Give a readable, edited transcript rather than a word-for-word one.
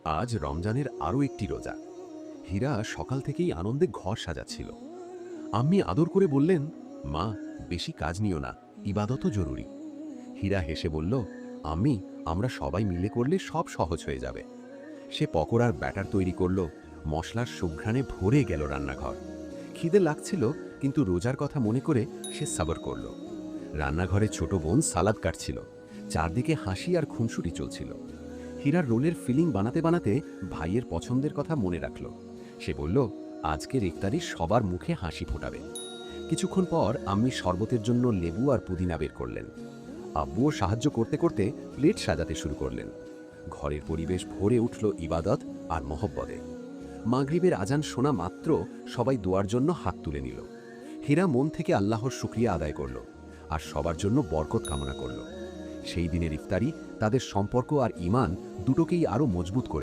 আজ রমজানের আরও একটি রোজা। হীরা সকাল থেকেই আনন্দে ঘর সাজাচ্ছিল। আম্মি আদর করে বললেন, মা, বেশি কাজ নিও না, ইবাদতও জরুরি। হীরা হেসে বলল, আম্মি, আমরা সবাই মিলে করলে সব সহজ হয়ে যাবে। সে পকোড়ার ব্যাটার তৈরি করল। মশলার সুঘ্রাণে ভরে গেল রান্নাঘর। খিদে লাগছিল, কিন্তু রোজার কথা মনে করে সে সাবর করল। রান্নাঘরে ছোট বোন সালাদ কাটছিল। চারদিকে হাসি আর খুনসুটি চলছিল। হীরার রোলের ফিলিং বানাতে বানাতে ভাইয়ের পছন্দের কথা মনে রাখল। সে বলল, আজকের ইফতারি সবার মুখে হাসি ফোটাবে। কিছুক্ষণ পর আম্মি শরবতের জন্য লেবু আর পুদিনা বের করলেন। আব্বুও সাহায্য করতে করতে প্লেট সাজাতে শুরু করলেন। ঘরের পরিবেশ ভরে উঠল ইবাদত আর মহব্বতে। মাগরিবের আজান শোনা মাত্র সবাই দোয়ার জন্য হাত তুলে নিল। হীরা মন থেকে আল্লাহর শুকরিয়া আদায় করল আর সবার জন্য বরকত কামনা করল। সেই দিনের ইফতারি তাদের সম্পর্ক আর ঈমান দুটোকেই আরও মজবুত করে